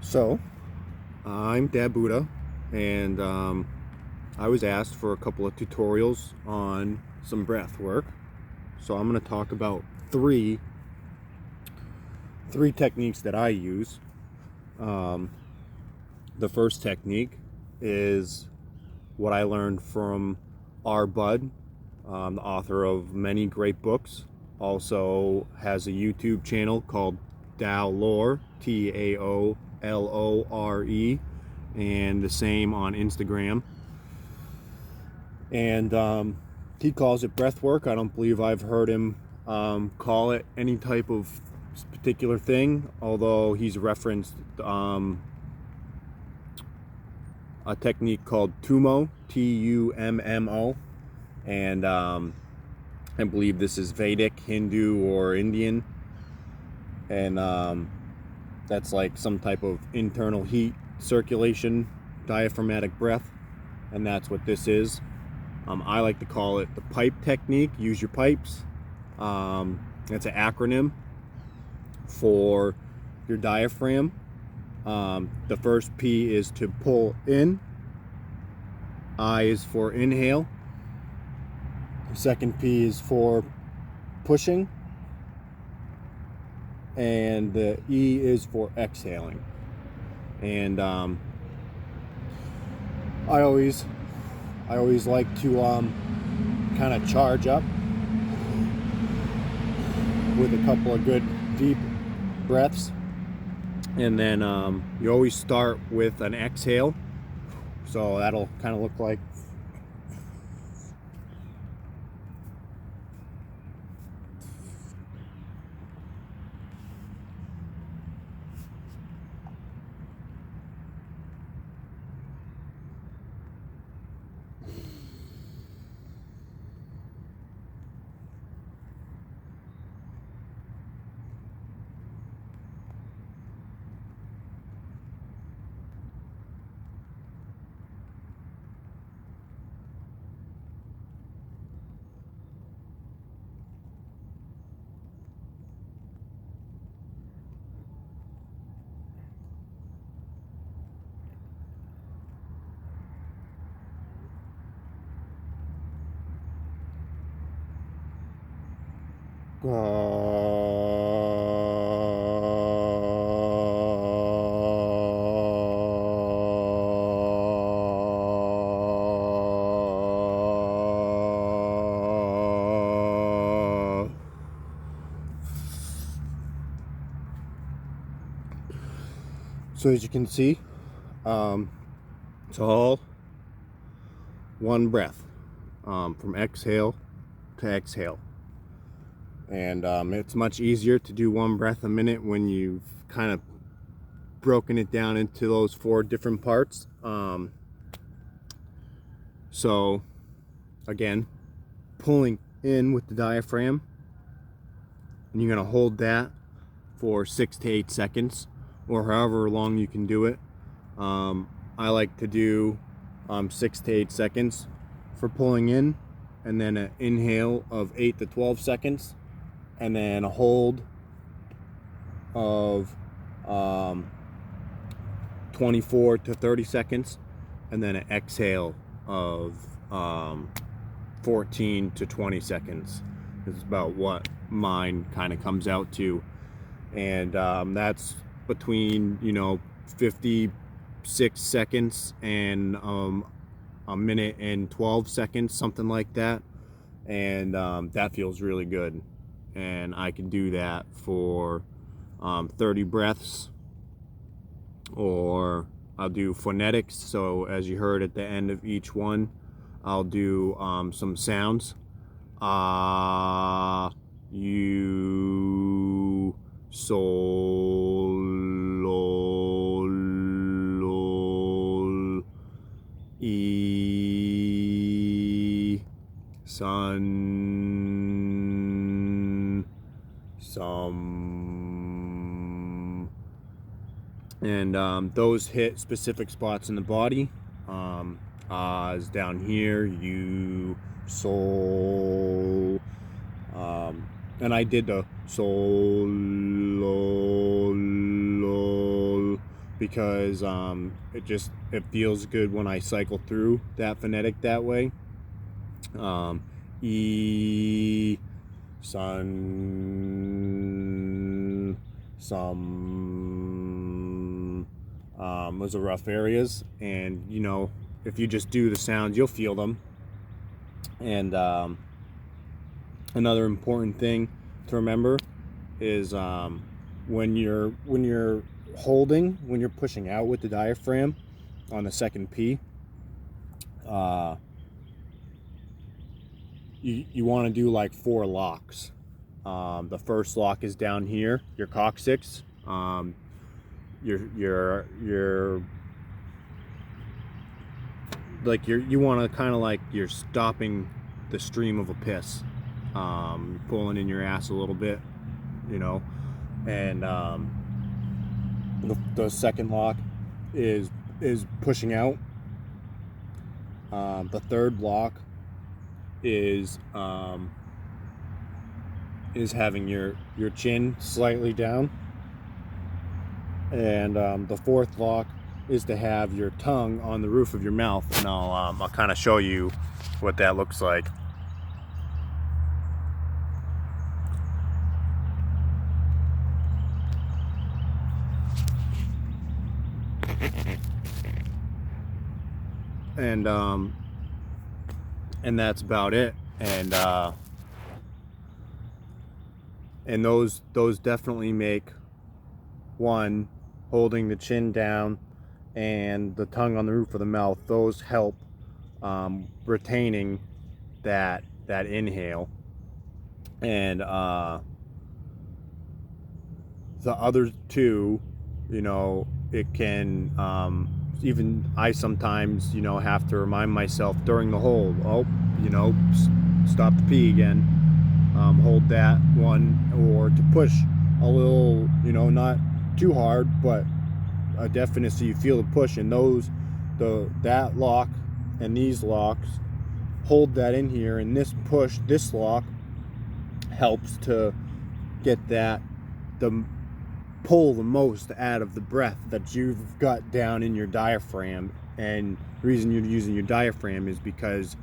So, I'm Dad Buddha, and I was asked for a couple of tutorials on some breath work. So I'm going to talk about three techniques that I use. The first technique is what I learned from R. Bud, the author of many great books. Also has a YouTube channel called Taolore, Taolore, and the same on Instagram. And he calls it breath work. I don't believe I've heard him call it any type of particular thing, although he's referenced a technique called Tummo, Tummo, and I believe this is Vedic, Hindu, or Indian, and that's like some type of internal heat circulation, diaphragmatic breath, and that's what this is. I like to call it the pipe technique. Use your pipes. That's an acronym for your diaphragm. The first P is to pull in. I is for inhale. The second P is for pushing. And the E is for exhaling. And I always like to kind of charge up with a couple of good deep breaths, and then you always start with an exhale, so that'll kind of look like so as you can see, it's all one breath, from exhale to exhale. And it's much easier to do one breath a minute when you've kind of broken it down into those 4 different parts. So again, pulling in with the diaphragm, and you're going to hold that for 6 to 8 seconds, or however long you can do it. I like to do 6 to 8 seconds for pulling in, and then an inhale of 8 to 12 seconds, and then a hold of 24 to 30 seconds, and then an exhale of 14 to 20 seconds. This is about what mine kind of comes out to. And that's between 56 seconds and a minute and 12 seconds, something like that. And that feels really good, and I can do that for 30 breaths, or I'll do phonetics. So as you heard at the end of each one, I'll do some sounds. You, sol, lol, lol, e, sun, some, and those hit specific spots in the body. Is down here, you, soul, and I did the sol, lol, lol, because it feels good when I cycle through that phonetic that way. E, sun, some. Those are rough areas, and if you just do the sounds, you'll feel them. And another important thing to remember is when you're pushing out with the diaphragm on the second P, you want to do like 4 locks. The first lock is down here, your coccyx. You want to kind of like you're stopping the stream of a piss, pulling in your ass a little bit, and the second lock is pushing out. The third lock is having your chin slightly down, and the fourth lock is to have your tongue on the roof of your mouth. And I'll kind of show you what that looks like. And that's about it. And those definitely make one, holding the chin down and the tongue on the roof of the mouth. Those help retaining that inhale. And the other two, it can even I sometimes have to remind myself during the hold, stop the P again, hold that one, or to push a little, not too hard, but a definite, so you feel the push. And that lock and these locks hold that in here, and this lock helps to get pull the most out of the breath that you've got down in your diaphragm. And the reason you're using your diaphragm is because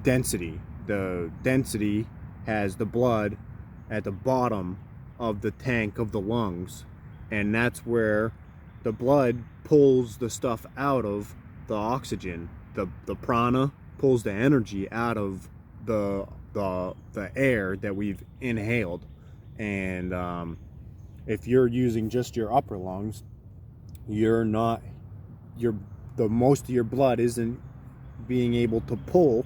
density. The density has the blood at the bottom of the tank of the lungs, and that's where the blood pulls the stuff out of the oxygen. The prana pulls the energy out of the air that we've inhaled. And if you're using just your upper lungs, the most of your blood isn't being able to pull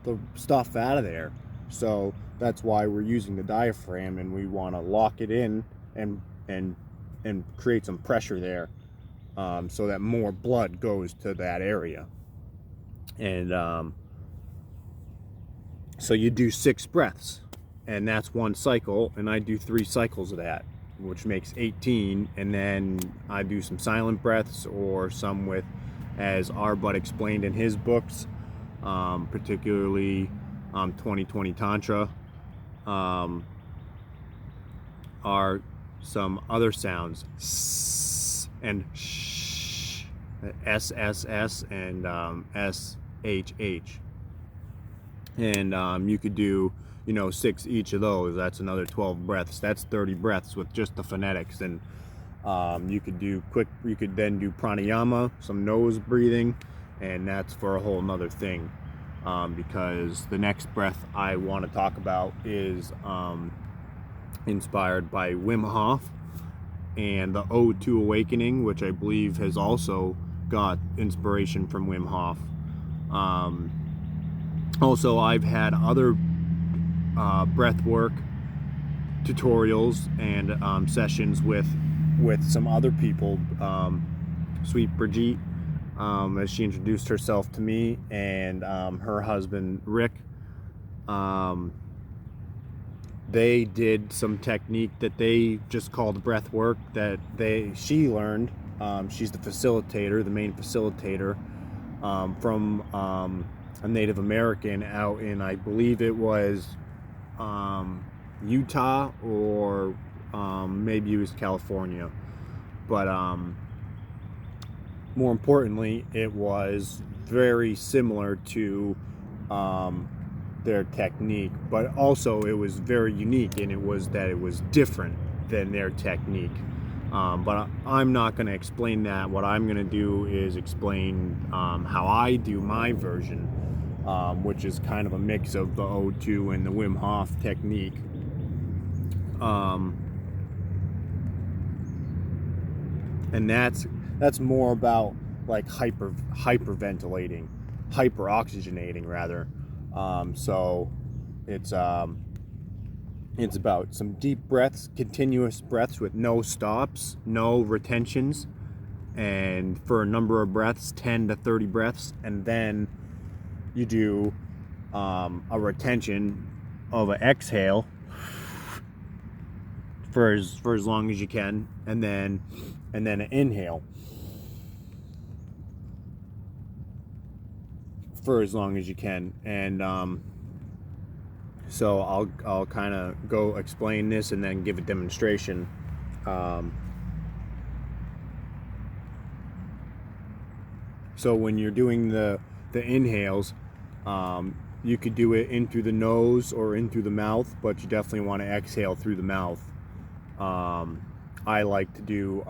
the stuff out of there. So that's why we're using the diaphragm, and we want to lock it in and create some pressure there, so that more blood goes to that area. And so you do 6 breaths, and that's 1 cycle, and I do 3 cycles of that, which makes 18. And then I do some silent breaths, or some with, as our bud explained in his books, particularly 2020 Tantra, are some other sounds, S and sh, SSS, and SHH. And you could do 6 each of those. That's another 12 breaths. That's 30 breaths with just the phonetics. And you could then do pranayama, some nose breathing, and that's for a whole nother thing, because the next breath I want to talk about is inspired by Wim Hof and the Ode to Awakening, which I believe has also got inspiration from Wim Hof. Also, I've had other breathwork tutorials and sessions with some other people. Sweet Brigitte, as she introduced herself to me, and her husband Rick. They did some technique that they just called breath work that she learned. She's the main facilitator, from a Native American out in, I believe it was Utah, or maybe it was California. But more importantly, it was very similar to their technique, but also it was very unique, and it was that it was different than their technique. But I'm not going to explain that. What I'm going to do is explain how I do my version, which is kind of a mix of the O2 and the Wim Hof technique. And that's more about like hyperventilating, hyperoxygenating rather. So it's about some deep breaths, continuous breaths with no stops, no retentions, and for a number of breaths, 10 to 30 breaths, and then you do a retention of an exhale for as long as you can, and then an inhale for as long as you can. And so I'll kind of go explain this and then give a demonstration. So when you're doing the inhales, you could do it in through the nose or in through the mouth, but you definitely want to exhale through the mouth. I like to do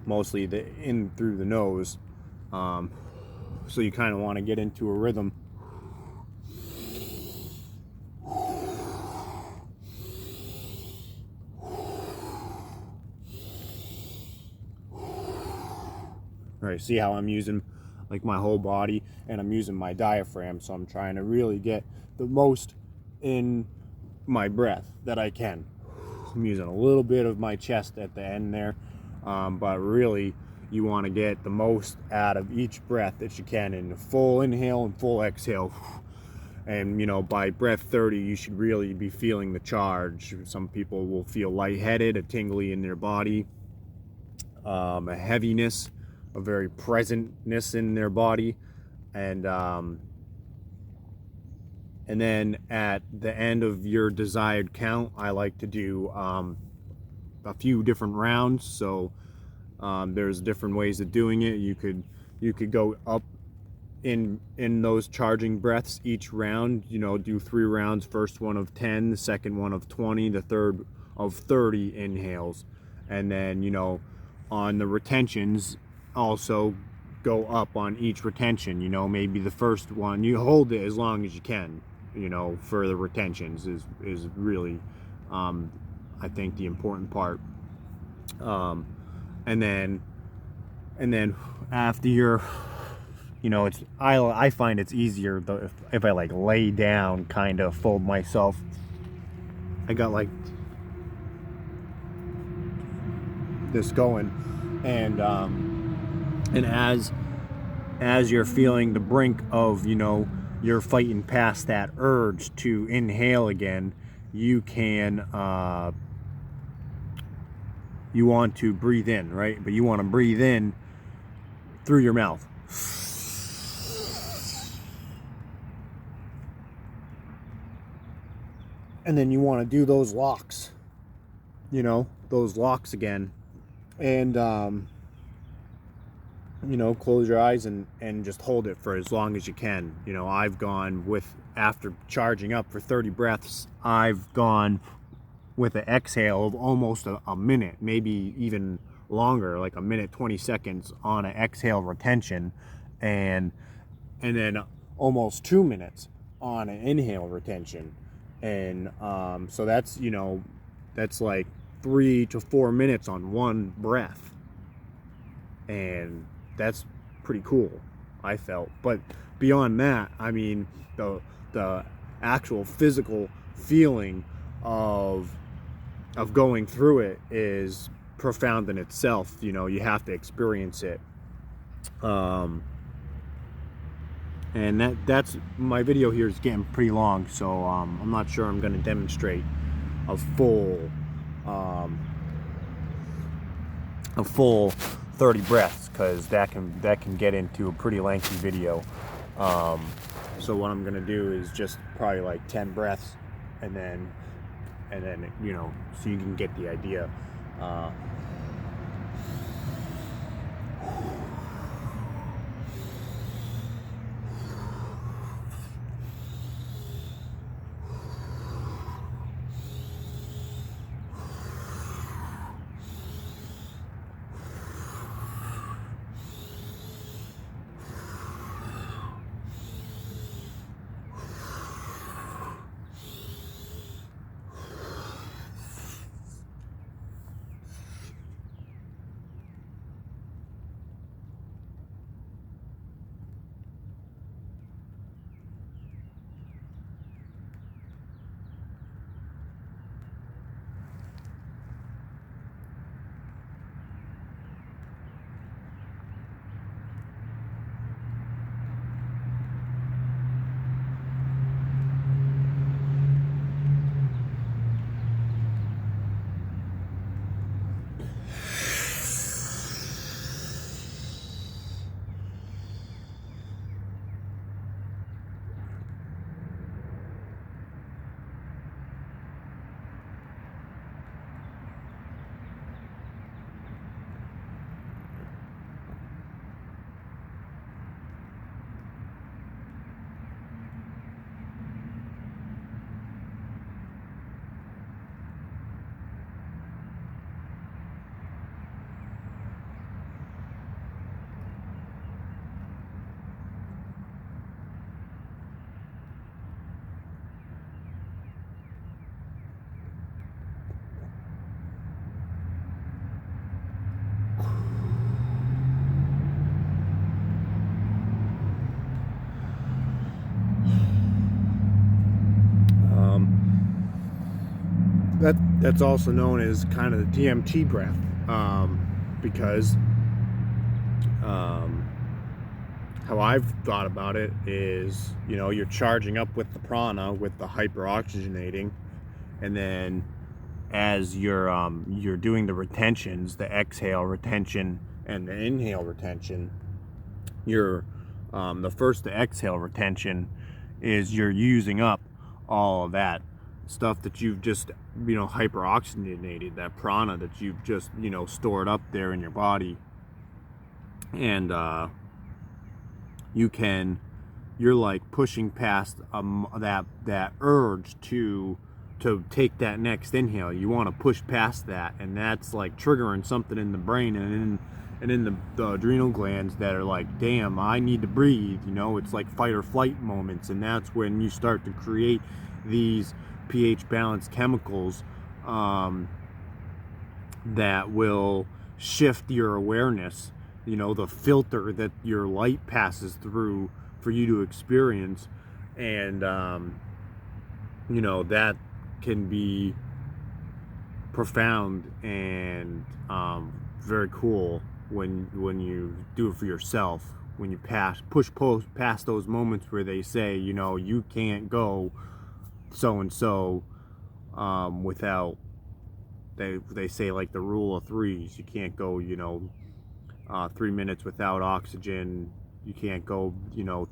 mostly the in through the nose. So you kind of want to get into a rhythm. All right, see how I'm using like my whole body, and I'm using my diaphragm, so I'm trying to really get the most in my breath that I can. I'm using a little bit of my chest at the end there, but really you want to get the most out of each breath that you can in full inhale and full exhale. And by breath 30 you should really be feeling the charge. Some people will feel lightheaded, a tingly in their body, a heaviness, a very presentness in their body, and then at the end of your desired count, I like to do a few different rounds. So there's different ways of doing it. You could go up in those charging breaths each round. Do 3 rounds. First one of 10, the second one of 20, the third of 30 inhales, and then on the retentions also go up on each retention. Maybe the first one you hold it as long as you can. For the retentions is really I think the important part. And then after you're it's I find it's easier though if I like lay down, kind of fold myself. I got like this going, and as you're feeling the brink of you're fighting past that urge to inhale again, you can you want to breathe in, right? But you want to breathe in through your mouth. And then you want to do those locks, those locks again. And close your eyes and just hold it for as long as you can. I've gone with, after charging up for 30 breaths, I've gone with an exhale of almost a minute, maybe even longer, like a minute 20 seconds on an exhale retention, and then almost 2 minutes on an inhale retention. And so that's that's like 3 to 4 minutes on one breath, and that's pretty cool, I felt. But beyond that, I mean, the actual physical feeling of going through it is profound in itself. You have to experience it. And that's my video here is getting pretty long, so I'm not sure I'm going to demonstrate a full 30 breaths, because that can get into a pretty lengthy video. So what I'm going to do is just probably like 10 breaths, and then so you can get the idea. that's also known as kind of the DMT breath, because how I've thought about it is, you're charging up with the prana, with the hyperoxygenating, and then as you're doing the retentions, the exhale retention and the inhale retention, the exhale retention is you're using up all of that stuff that you've just hyperoxygenated, that prana that you've just stored up there in your body. And you're like pushing past that urge to take that next inhale. You want to push past that, and that's like triggering something in the brain and in the adrenal glands that are like, damn, I need to breathe. It's like fight or flight moments, and that's when you start to create these pH balanced chemicals that will shift your awareness, the filter that your light passes through for you to experience. And that can be profound and very cool when you do it for yourself, when you push past those moments where they say, you can't go so and so without, they say like the rule of threes. You can't go 3 minutes without oxygen. You can't go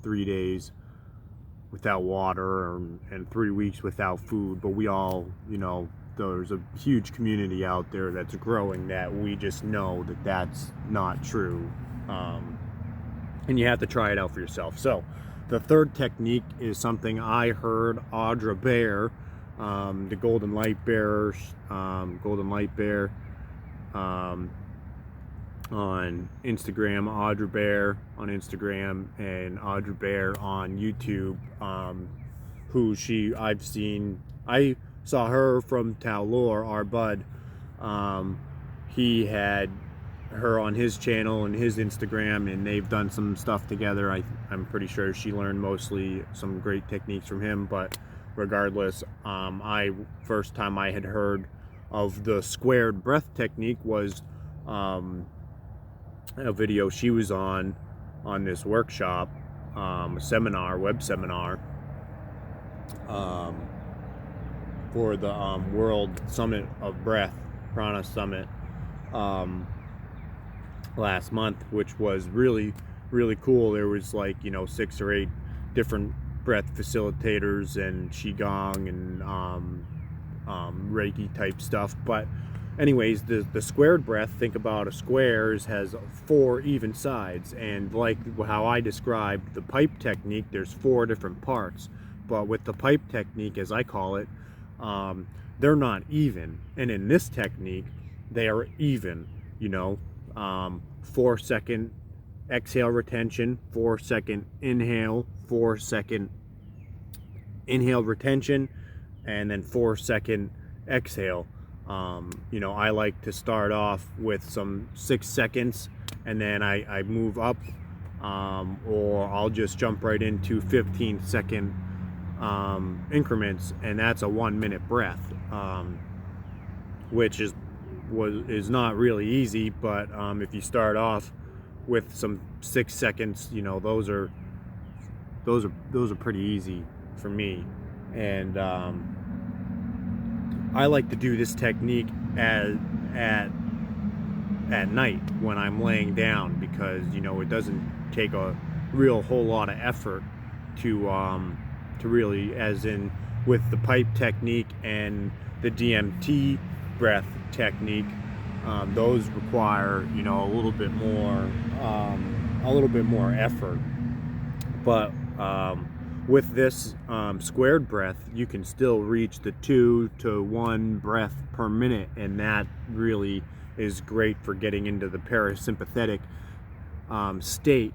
3 days without water, and 3 weeks without food. But we all, there's a huge community out there that's growing that we just know that that's not true, and you have to try it out for yourself. So the third technique is something I heard Audra Bear, the Golden Light Bear, on Instagram, Audra Bear on Instagram, and Audra Bear on YouTube, who I saw her from Taulor, our bud. He had her on his channel and his Instagram, and they've done some stuff together. I'm pretty sure she learned mostly some great techniques from him, but regardless, first time I had heard of the squared breath technique was a video she was on this workshop, web seminar, for the World Summit of Breath, Prana Summit, last month, which was really, really cool. There was 6 or 8 different breath facilitators and Qigong and Reiki type stuff. But anyways, the squared breath, think about a square, has 4 even sides, and like how I described the pipe technique, there's 4 different parts. But with the pipe technique, as I call it, they're not even, and in this technique they are even. 4-second exhale retention, 4-second inhale, 4-second inhale retention, and then 4-second exhale. I like to start off with some 6 seconds, and then I move up, or I'll just jump right into 15-second increments, and that's a 1-minute breath, which is not really easy. But if you start off with some 6 seconds, those are pretty easy for me. And I like to do this technique at night when I'm laying down, because it doesn't take a whole lot of effort to really, as in with the pipe technique and the DMT breath technique, those require a little bit more effort. But with this squared breath, you can still reach the 2 to 1 breath per minute, and that really is great for getting into the parasympathetic state,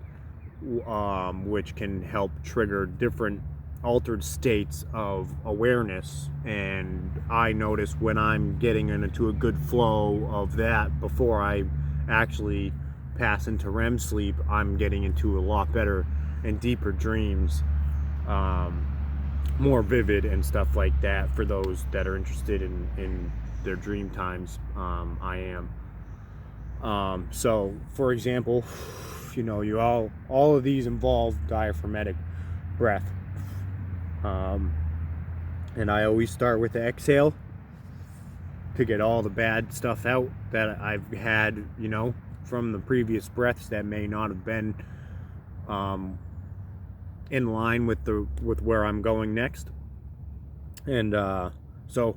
which can help trigger different altered states of awareness. And I notice when I'm getting into a good flow of that, before I actually pass into REM sleep, I'm getting into a lot better and deeper dreams, more vivid and stuff like that, for those that are interested in their dream times. I am. So for example, you all of these involve diaphragmatic breath. And I always start with the exhale to get all the bad stuff out that I've had, from the previous breaths that may not have been in line with where I'm going next. And so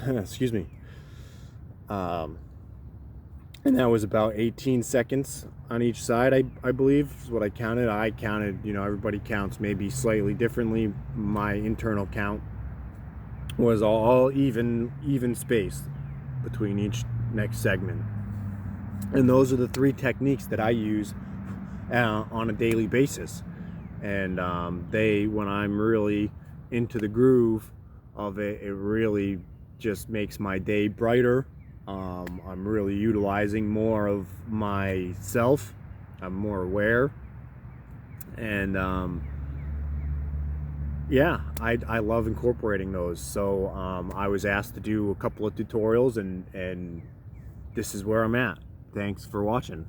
excuse me. And that was about 18 seconds on each side, I believe is what I counted. Everybody counts maybe slightly differently. My internal count was all even spaced between each next segment. And those are the 3 techniques that I use on a daily basis. And when I'm really into the groove of it, it really just makes my day brighter. I'm really utilizing more of myself. I'm more aware. And yeah, I love incorporating those. So I was asked to do a couple of tutorials, and this is where I'm at. Thanks for watching.